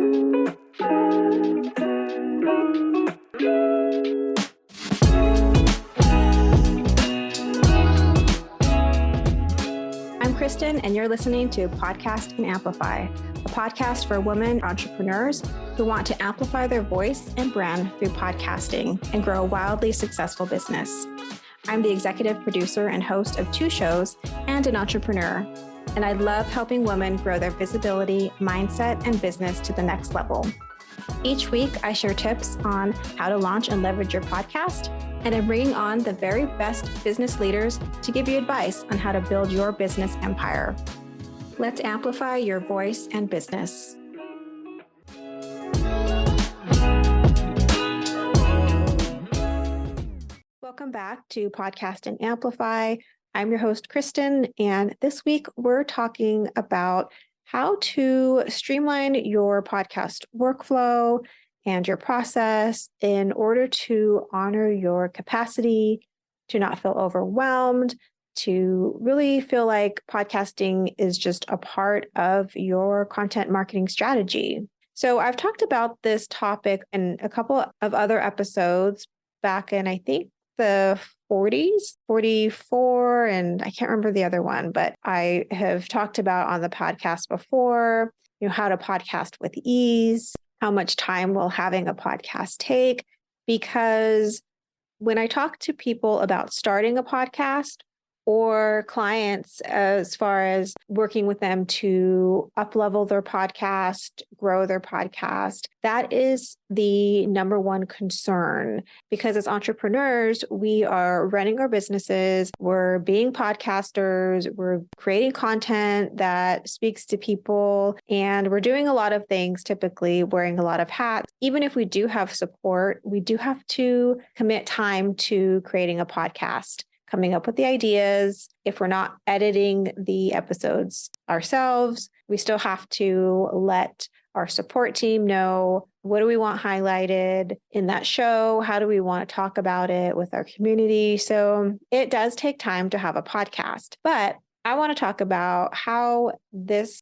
I'm Kristen, and you're listening to Podcast and Amplify, a podcast for women entrepreneurs who want to amplify their voice and brand through podcasting and grow a wildly successful business. I'm the executive producer and host of 2 shows and an entrepreneur, and I love helping women grow their visibility, mindset, and business to the next level. Each week, I share tips on how to launch and leverage your podcast, and I'm bringing on the very best business leaders to give you advice on how to build your business empire. Let's amplify your voice and business. Welcome back to Podcast and Amplify. I'm your host, Kristen, and this week we're talking about how to streamline your podcast workflow and your process in order to honor your capacity, to not feel overwhelmed, to really feel like podcasting is just a part of your content marketing strategy. So I've talked about this topic in a couple of other episodes back in, I think, the 40s, 44, and I can't remember the other one, but I have talked about on the podcast before, how to podcast with ease, how much time will having a podcast take? Because when I talk to people about starting a podcast or clients as far as working with them to up-level their podcast, grow their podcast, that is the number one concern. Because as entrepreneurs, we are running our businesses, we're being podcasters, we're creating content that speaks to people, and we're doing a lot of things, typically wearing a lot of hats. Even if we do have support, we do have to commit time to creating a podcast, coming up with the ideas. If we're not editing the episodes ourselves, we still have to let our support team know, what do we want highlighted in that show? How do we want to talk about it with our community? So it does take time to have a podcast, but I want to talk about how this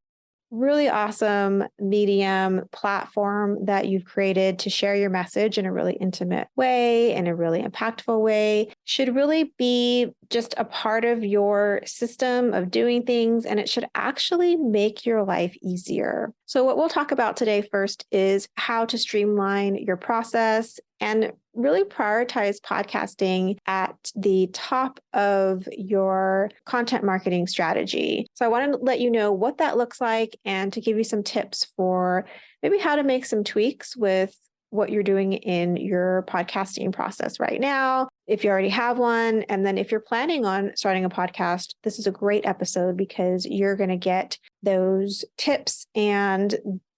really awesome medium platform that you've created to share your message in a really intimate way, in a really impactful way, should really be just a part of your system of doing things, and it should actually make your life easier. So what we'll talk about today first is how to streamline your process and really prioritize podcasting at the top of your content marketing strategy. So I want to let you know what that looks like and to give you some tips for maybe how to make some tweaks with what you're doing in your podcasting process right now, if you already have one. And then if you're planning on starting a podcast, this is a great episode because you're going to get those tips and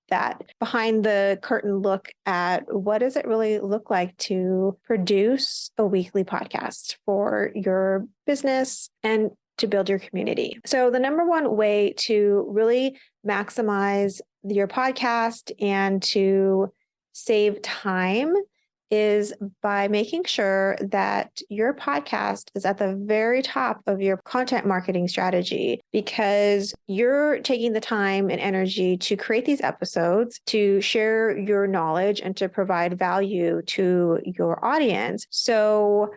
that behind the curtain look at what does it really look like to produce a weekly podcast for your business and to build your community. So the number one way to really maximize your podcast and to save time is by making sure that your podcast is at the very top of your content marketing strategy, because you're taking the time and energy to create these episodes, to share your knowledge and to provide value to your audience. So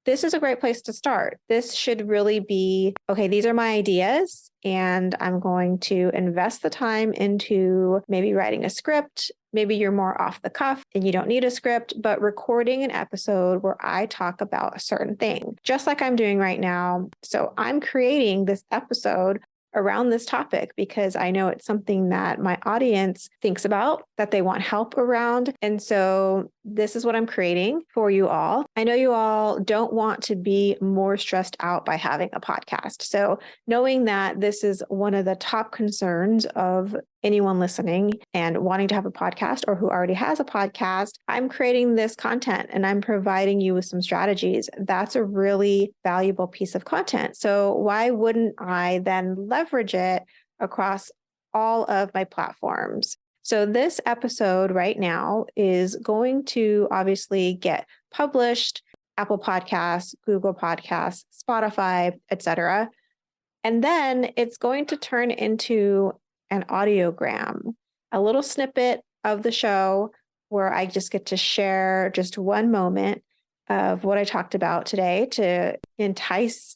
this is a great place to start. This should really be, okay, these are my ideas, and I'm going to invest the time into maybe writing a script. Maybe you're more off the cuff and you don't need a script, but recording an episode where I talk about a certain thing, just like I'm doing right now. So I'm creating this episode around this topic because I know it's something that my audience thinks about, that they want help around. And so this is what I'm creating for you all. I know you all don't want to be more stressed out by having a podcast. So knowing that this is one of the top concerns of anyone listening and wanting to have a podcast or who already has a podcast, I'm creating this content and I'm providing you with some strategies. That's a really valuable piece of content. So why wouldn't I then leverage it across all of my platforms? So this episode right now is going to obviously get published, Apple Podcasts, Google Podcasts, Spotify, etc. And then it's going to turn into an audiogram, a little snippet of the show where I just get to share just one moment of what I talked about today to entice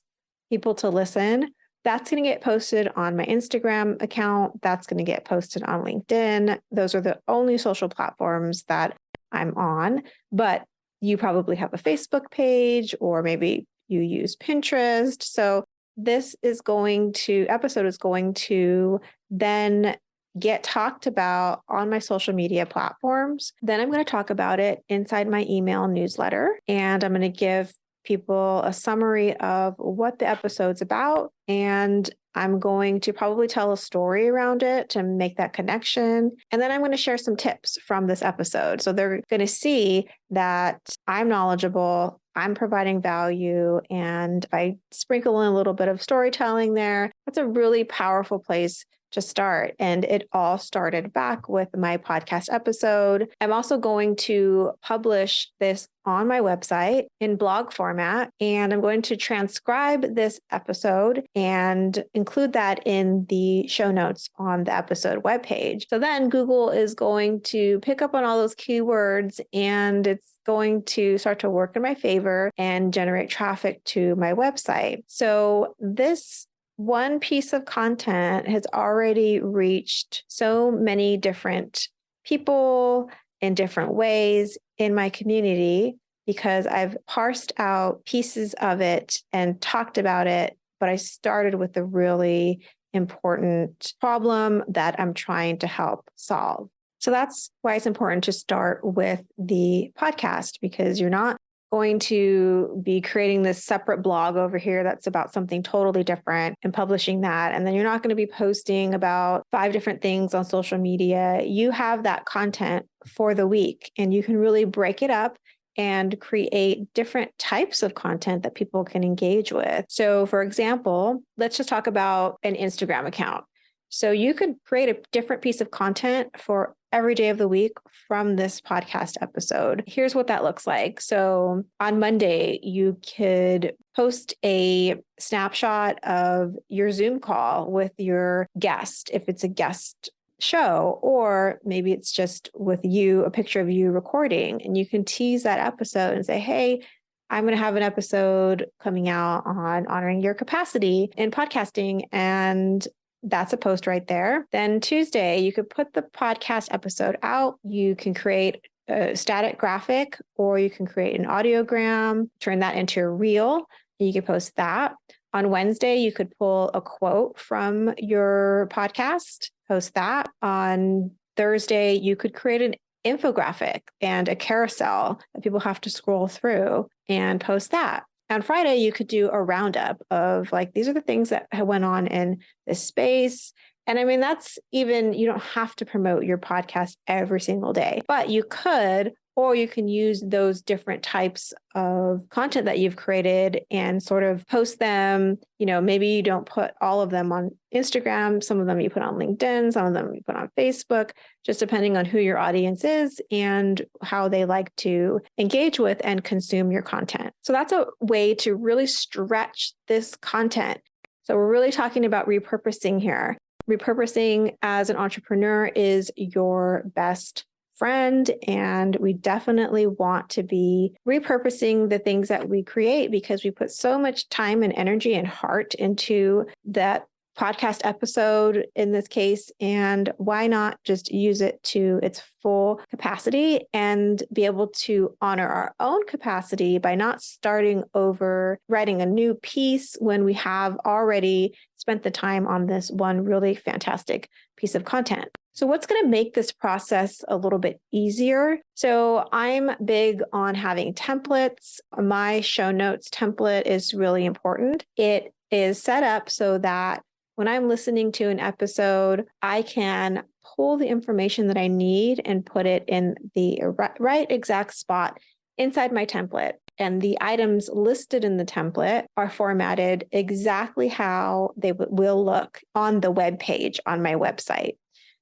people to listen. That's going to get posted on my Instagram account. That's going to get posted on LinkedIn. Those are the only social platforms that I'm on. But you probably have a Facebook page, or maybe you use Pinterest. So this episode is going to then get talked about on my social media platforms. Then I'm going to talk about it inside my email newsletter, and I'm going to give people a summary of what the episode's about. And I'm going to probably tell a story around it to make that connection. And then I'm going to share some tips from this episode. So they're going to see that I'm knowledgeable, I'm providing value, and if I sprinkle in a little bit of storytelling there, that's a really powerful place to start. And it all started back with my podcast episode. I'm also going to publish this on my website in blog format, and I'm going to transcribe this episode and include that in the show notes on the episode webpage. So then Google is going to pick up on all those keywords, and it's going to start to work in my favor and generate traffic to my website. So this one piece of content has already reached so many different people in different ways in my community because I've parsed out pieces of it and talked about it, but I started with the really important problem that I'm trying to help solve. So that's why it's important to start with the podcast, because you're not going to be creating this separate blog over here that's about something totally different and publishing that. And then you're not going to be posting about 5 different things on social media. You have that content for the week, and you can really break it up and create different types of content that people can engage with. So for example, let's just talk about an Instagram account. So you could create a different piece of content for every day of the week from this podcast episode. Here's what that looks like. So on Monday, you could post a snapshot of your Zoom call with your guest, if it's a guest show, or maybe it's just with you, a picture of you recording, and you can tease that episode and say, hey, I'm going to have an episode coming out on honoring your capacity in podcasting, and that's a post right there. Then Tuesday, you could put the podcast episode out. You can create a static graphic, or you can create an audiogram, turn that into a reel, and you can post that. On Wednesday, you could pull a quote from your podcast, post that. On Thursday, you could create an infographic and a carousel that people have to scroll through and post that. On Friday, you could do a roundup of like, these are the things that went on in this space. And I mean, that's even, you don't have to promote your podcast every single day, but you could, or you can use those different types of content that you've created and sort of post them. You know, maybe you don't put all of them on Instagram. Some of them you put on LinkedIn, some of them you put on Facebook, just depending on who your audience is and how they like to engage with and consume your content. So that's a way to really stretch this content. So we're really talking about repurposing here. Repurposing as an entrepreneur is your best friend, and we definitely want to be repurposing the things that we create because we put so much time and energy and heart into that podcast episode in this case, and why not just use it to its full capacity and be able to honor our own capacity by not starting over writing a new piece when we have already spent the time on this one really fantastic piece of content. So what's going to make this process a little bit easier? So I'm big on having templates. My show notes template is really important. It is set up so that when I'm listening to an episode, I can pull the information that I need and put it in the right exact spot inside my template. And the items listed in the template are formatted exactly how they will look on the web page on my website.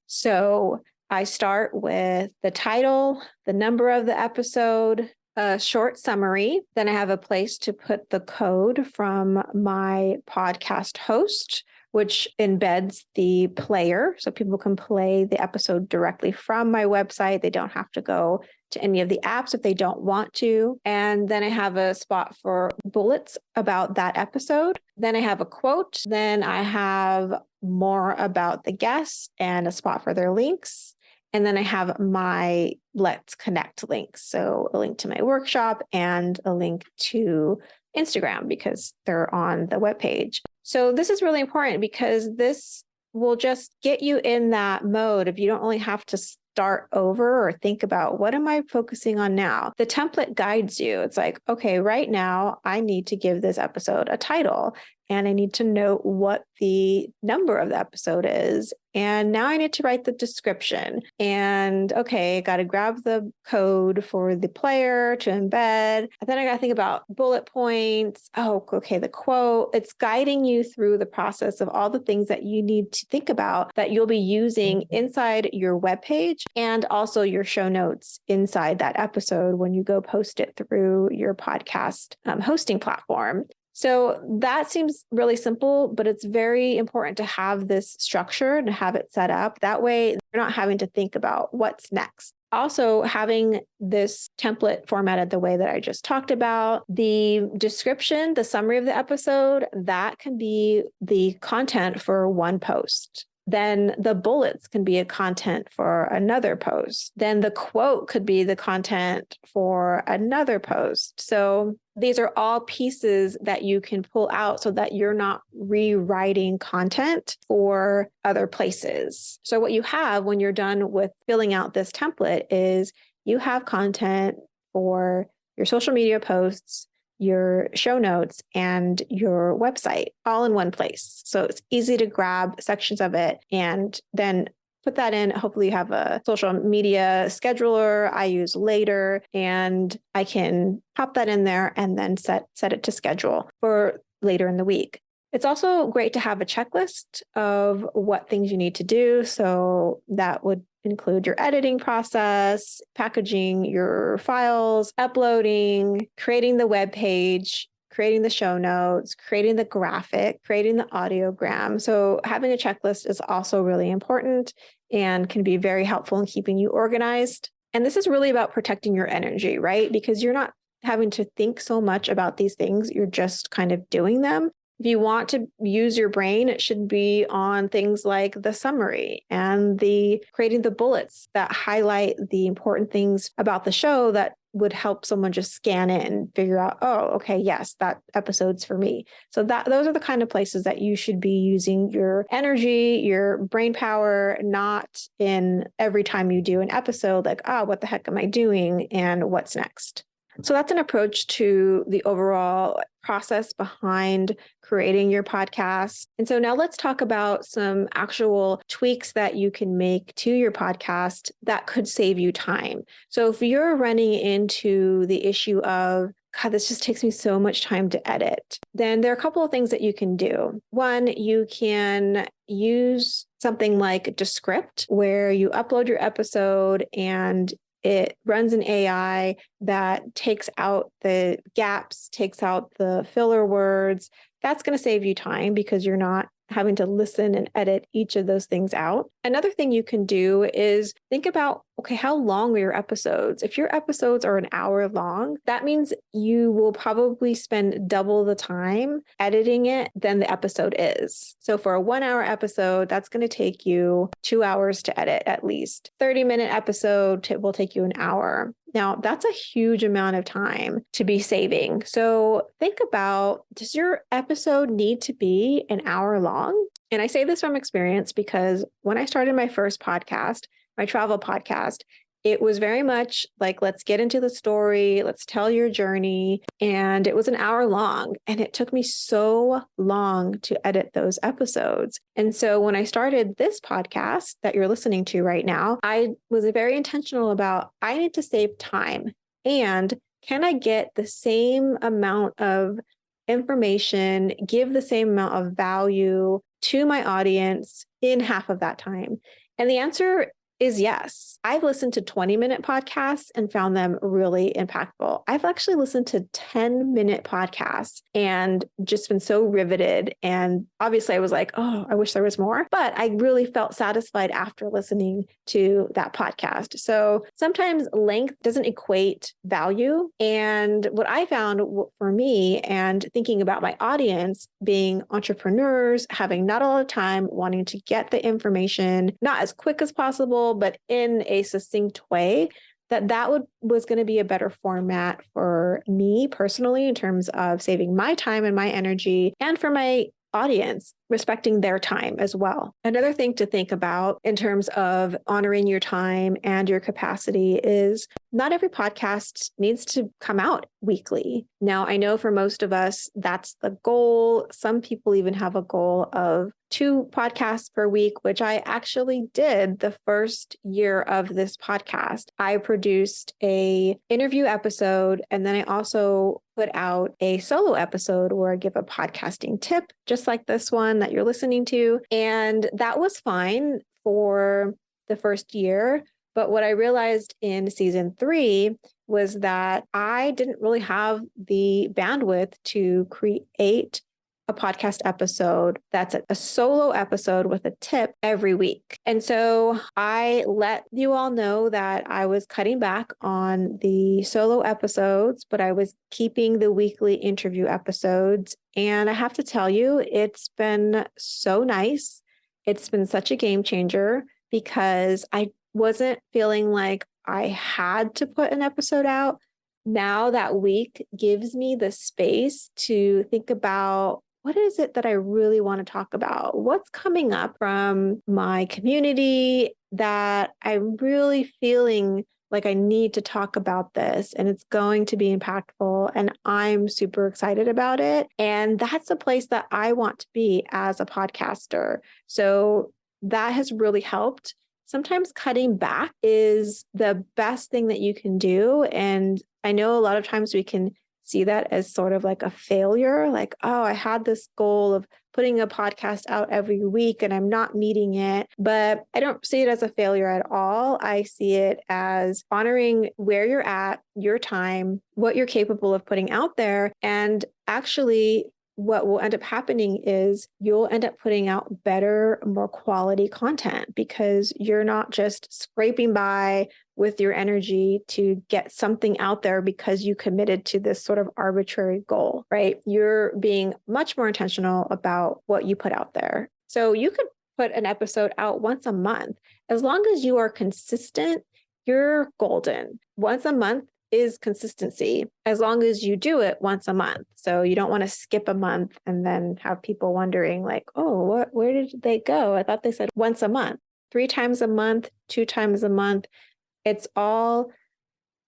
So I start with the title, the number of the episode, a short summary. Then I have a place to put the code from my podcast host, which embeds the player. So people can play the episode directly from my website. They don't have to go to any of the apps if they don't want to. And then I have a spot for bullets about that episode. Then I have a quote. Then I have more about the guest and a spot for their links. And then I have my Let's Connect links. So a link to my workshop and a link to Instagram because they're on the webpage. So this is really important because this will just get you in that mode if you don't only have to start over or think about what am I focusing on now? The template guides you. It's like, okay, right now I need to give this episode a title and I need to know what the number of the episode is. And now I need to write the description. And okay, I got to grab the code for the player to embed. And then I got to think about bullet points. Oh, okay, the quote. It's guiding you through the process of all the things that you need to think about that you'll be using inside your webpage and also your show notes inside that episode when you go post it through your podcast hosting platform. So that seems really simple, but it's very important to have this structure and have it set up. That way, you're not having to think about what's next. Also, having this template formatted the way that I just talked about, the description, the summary of the episode, that can be the content for one post. Then the bullets can be a content for another post. Then the quote could be the content for another post. So these are all pieces that you can pull out so that you're not rewriting content for other places. So what you have when you're done with filling out this template is you have content for your social media posts, your show notes, and your website all in one place. So it's easy to grab sections of it and then put that in. Hopefully you have a social media scheduler I use later, and I can pop that in there and then set it to schedule for later in the week. It's also great to have a checklist of what things you need to do. So that would include your editing process, packaging your files, uploading, creating the web page, creating the show notes, creating the graphic, creating the audiogram. So having a checklist is also really important and can be very helpful in keeping you organized. And this is really about protecting your energy, right? Because you're not having to think so much about these things. You're just kind of doing them. If you want to use your brain, it should be on things like the summary and the creating the bullets that highlight the important things about the show that would help someone just scan in and figure out, oh, okay, yes, that episode's for me. So those are the kind of places that you should be using your energy, your brain power, not in every time you do an episode, like, oh, what the heck am I doing? And what's next? So that's an approach to the overall process behind creating your podcast. And so now let's talk about some actual tweaks that you can make to your podcast that could save you time. So if you're running into the issue of, God, this just takes me so much time to edit, then there are a couple of things that you can do. One, you can use something like Descript, where you upload your episode and it runs an AI that takes out the gaps, takes out the filler words. That's going to save you time because you're not having to listen and edit each of those things out. Another thing you can do is think about, okay, how long are your episodes? If your episodes are an hour long, that means you will probably spend double the time editing it than the episode is. So for a 1 hour episode, that's going to take you 2 hours to edit at least. 30-minute episode will take you an hour. Now, that's a huge amount of time to be saving. So think about, does your episode need to be an hour long? And I say this from experience because when I started my first podcast, my travel podcast, it was very much like, let's get into the story, let's tell your journey. And it was an hour long. And it took me so long to edit those episodes. And so when I started this podcast that you're listening to right now, I was very intentional about, I need to save time. And can I get the same amount of information, give the same amount of value to my audience in half of that time? And the answer is yes. I've listened to 20-minute podcasts and found them really impactful. I've actually listened to 10-minute podcasts and just been so riveted. And obviously I was like, oh, I wish there was more, but I really felt satisfied after listening to that podcast. So sometimes length doesn't equate value. And what I found for me, and thinking about my audience being entrepreneurs, having not a lot of time, wanting to get the information, not as quick as possible, but in a succinct way, was going to be a better format for me personally in terms of saving my time and my energy, and for my audience, respecting their time as well. Another thing to think about in terms of honoring your time and your capacity is not every podcast needs to come out weekly. Now, I know for most of us, that's the goal. Some people even have a goal of 2 podcasts per week, which I actually did the first year of this podcast. I produced an interview episode, and then I also put out a solo episode where I give a podcasting tip, just like this one that you're listening to. And that was fine for the first year. But what I realized in season 3 was that I didn't really have the bandwidth to create a podcast episode that's a solo episode with a tip every week. And so I let you all know that I was cutting back on the solo episodes, but I was keeping the weekly interview episodes. And I have to tell you, it's been so nice. It's been such a game changer because I wasn't feeling like I had to put an episode out. Now that week gives me the space to think about, what is it that I really want to talk about? What's coming up from my community that I'm really feeling like I need to talk about this, and it's going to be impactful, and I'm super excited about it. And that's a place that I want to be as a podcaster. So that has really helped. Sometimes cutting back is the best thing that you can do. And I know a lot of times we can see that as sort of like a failure, like, oh, I had this goal of putting a podcast out every week and I'm not meeting it. But I don't see it as a failure at all. I see it as honoring where you're at, your time, what you're capable of putting out there. And actually, what will end up happening is you'll end up putting out better, more quality content because you're not just scraping by with your energy to get something out there because you committed to this sort of arbitrary goal, right? You're being much more intentional about what you put out there. So you could put an episode out once a month. As long as you are consistent, you're golden. Once a month is consistency, as long as you do it once a month. So you don't want to skip a month and then have people wondering like, oh, where did they go? I thought they said once a month, 3 times a month, 2 times a month. It's all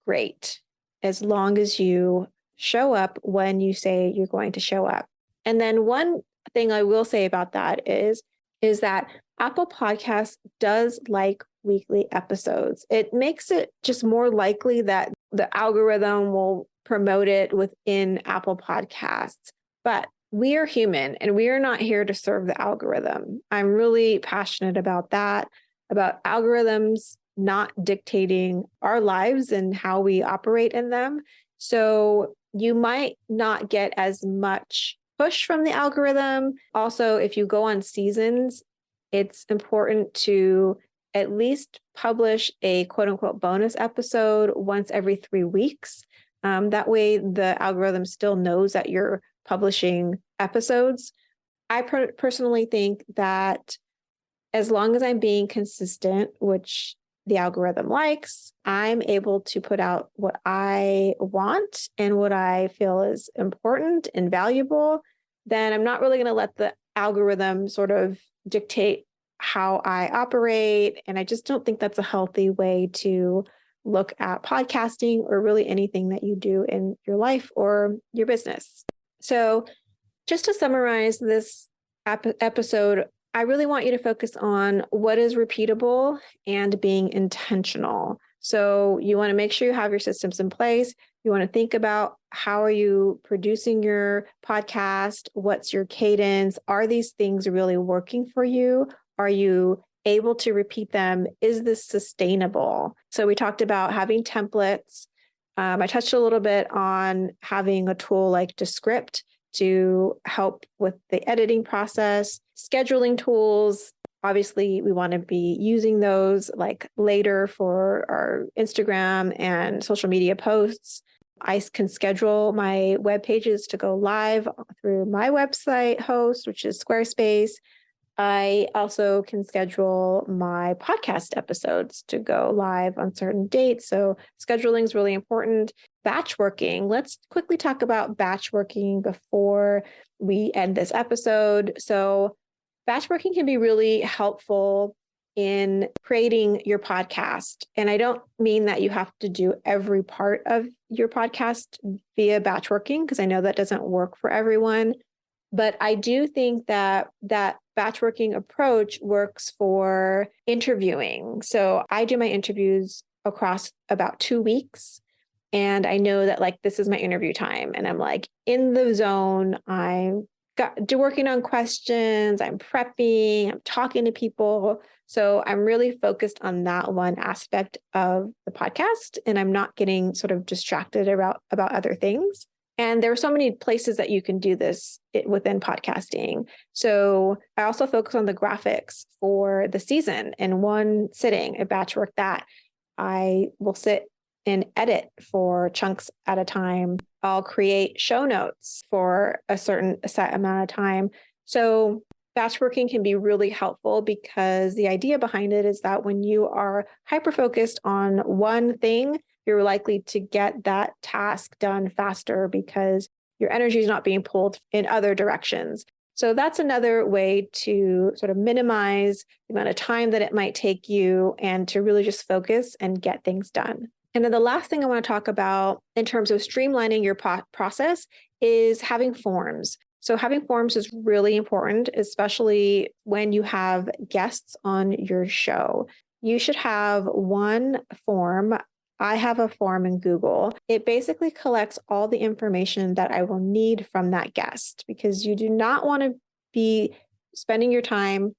great as long as you show up when you say you're going to show up. And then one thing I will say about that is that Apple Podcasts does like weekly episodes. It makes it just more likely that the algorithm will promote it within Apple Podcasts. But we are human and we are not here to serve the algorithm. I'm really passionate about that, about algorithms not dictating our lives and how we operate in them. So you might not get as much push from the algorithm. Also, if you go on seasons, it's important to at least publish a quote unquote bonus episode once every 3 weeks. That way the algorithm still knows that you're publishing episodes. I personally think that as long as I'm being consistent, which the algorithm likes, I'm able to put out what I want and what I feel is important and valuable, then I'm not really going to let the algorithm sort of dictate how I operate. And I just don't think that's a healthy way to look at podcasting or really anything that you do in your life or your business. So just to summarize this episode, I really want you to focus on what is repeatable and being intentional. So you want to make sure you have your systems in place. You want to think about how are you producing your podcast? What's your cadence? Are these things really working for you? Are you able to repeat them? Is this sustainable? So we talked about having templates. I touched a little bit on having a tool like Descript to help with the editing process, scheduling tools. Obviously, we want to be using those like later for our Instagram and social media posts. I can schedule my web pages to go live through my website host, which is Squarespace. I also can schedule my podcast episodes to go live on certain dates. So scheduling is really important. Batch working. Let's quickly talk about batch working before we end this episode. So batch working can be really helpful in creating your podcast. And I don't mean that you have to do every part of your podcast via batch working, because I know that doesn't work for everyone. But I do think that batch working approach works for interviewing. So I do my interviews across about 2 weeks. And I know that like this is my interview time. And I'm like in the zone. I'm working on questions. I'm prepping. I'm talking to people. So I'm really focused on that one aspect of the podcast. And I'm not getting sort of distracted about other things. And there are so many places that you can do this within podcasting. So I also focus on the graphics for the season in one sitting. I batch work that. I will sit and edit for chunks at a time. I'll create show notes for a set amount of time. So batch working can be really helpful because the idea behind it is that when you are hyper-focused on one thing, you're likely to get that task done faster because your energy is not being pulled in other directions. So that's another way to sort of minimize the amount of time that it might take you and to really just focus and get things done. And then the last thing I want to talk about in terms of streamlining your process is having forms. So having forms is really important, especially when you have guests on your show. You should have one form. I have a form in Google. It basically collects all the information that I will need from that guest, because you do not want to be spending your time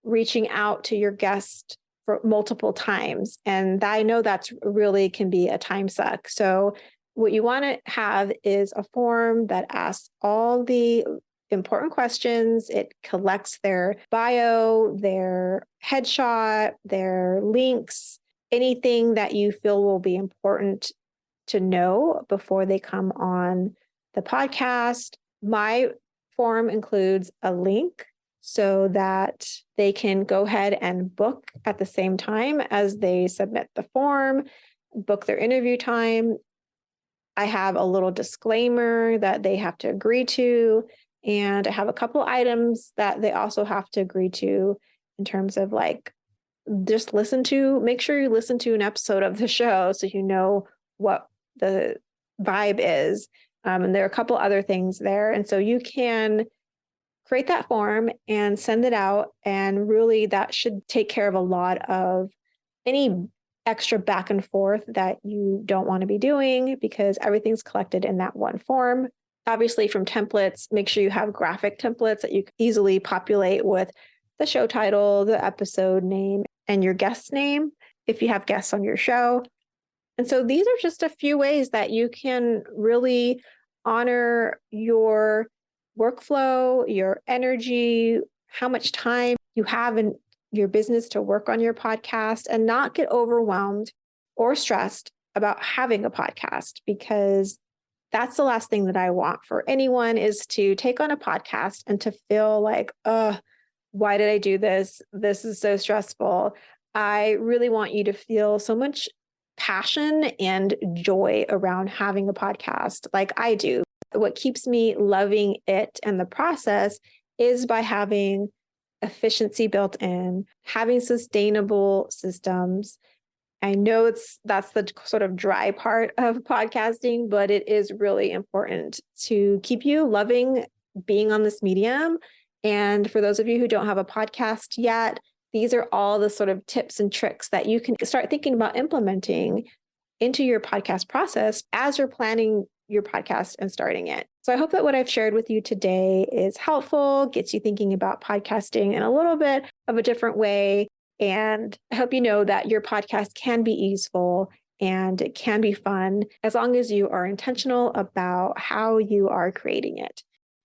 reaching out to your guest for multiple times. And I know that's really can be a time suck. So what you want to have is a form that asks all the important questions. It collects their bio, their headshot, their links, anything that you feel will be important to know before they come on the podcast. My form includes a link so that they can go ahead and book at the same time as they submit the form, book their interview time. I have a little disclaimer that they have to agree to, and I have a couple items that they also have to agree to in terms of like, just make sure you listen to an episode of the show so you know what the vibe is. And there are a couple other things there. And so you can create that form and send it out. And really that should take care of a lot of any extra back and forth that you don't want to be doing, because everything's collected in that one form. Obviously from templates, make sure you have graphic templates that you can easily populate with the show title, the episode name, and your guest name if you have guests on your show. And so these are just a few ways that you can really honor your workflow, your energy, how much time you have in your business to work on your podcast, and not get overwhelmed or stressed about having a podcast, because that's the last thing that I want for anyone, is to take on a podcast and to feel like, why did I do this? This is so stressful. I really want you to feel so much passion and joy around having a podcast like I do. What keeps me loving it and the process is by having efficiency built in, having sustainable systems. I know that's the sort of dry part of podcasting, but it is really important to keep you loving being on this medium. And for those of you who don't have a podcast yet, these are all the sort of tips and tricks that you can start thinking about implementing into your podcast process as you're planning your podcast and starting it. So I hope that what I've shared with you today is helpful, gets you thinking about podcasting in a little bit of a different way. And I hope you know that your podcast can be easeful and it can be fun as long as you are intentional about how you are creating it.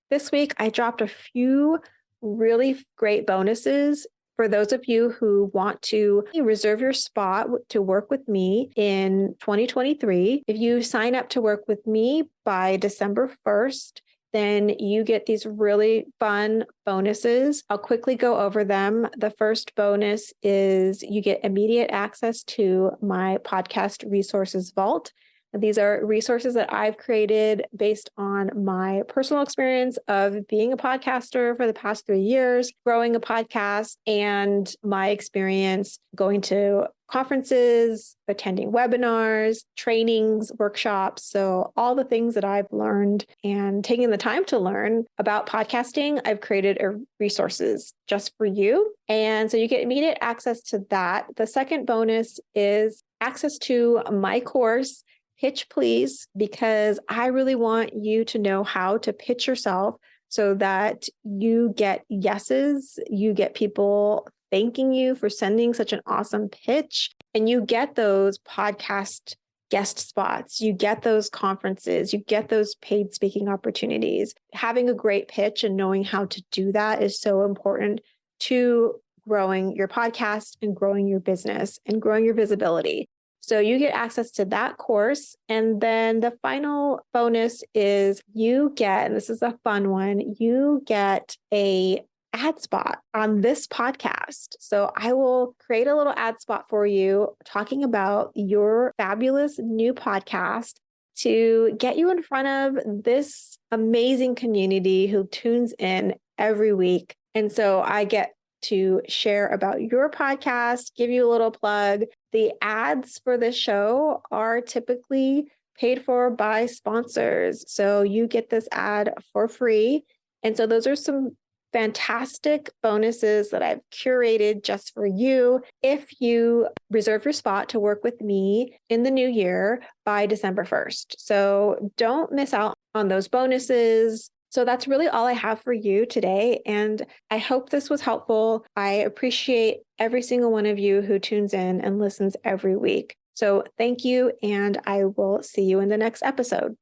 This week, I dropped a few really great bonuses for those of you who want to reserve your spot to work with me in 2023. If you sign up to work with me by December 1st, then you get these really fun bonuses. I'll quickly go over them. The first bonus is you get immediate access to my podcast resources vault. These are resources that I've created based on my personal experience of being a podcaster for the past 3 years, growing a podcast, and my experience going to conferences, attending webinars, trainings, workshops. So all the things that I've learned and taking the time to learn about podcasting, I've created resources just for you. And so you get immediate access to that. The second bonus is access to my course, Pitch Please, because I really want you to know how to pitch yourself so that you get yeses, you get people thanking you for sending such an awesome pitch, and you get those podcast guest spots, you get those conferences, you get those paid speaking opportunities. Having a great pitch and knowing how to do that is so important to growing your podcast and growing your business and growing your visibility. So you get access to that course. And then the final bonus is you get, and this is a fun one, you get a ad spot on this podcast. So I will create a little ad spot for you talking about your fabulous new podcast to get you in front of this amazing community who tunes in every week. And so I get to share about your podcast, give you a little plug. The ads for this show are typically paid for by sponsors. So you get this ad for free. And so those are some fantastic bonuses that I've curated just for you if you reserve your spot to work with me in the new year by December 1st. So don't miss out on those bonuses. So that's really all I have for you today. And I hope this was helpful. I appreciate every single one of you who tunes in and listens every week. So thank you, and I will see you in the next episode.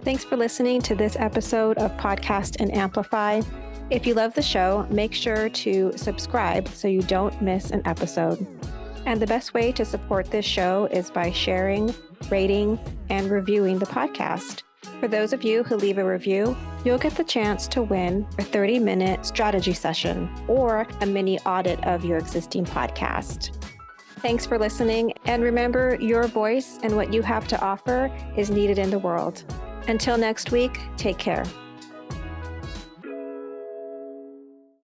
Thanks for listening to this episode of Podcast and Amplify. If you love the show, make sure to subscribe so you don't miss an episode. And the best way to support this show is by sharing, rating, and reviewing the podcast. For those of you who leave a review, you'll get the chance to win a 30-minute strategy session or a mini audit of your existing podcast. Thanks for listening, and remember, your voice and what you have to offer is needed in the world. Until next week, take care.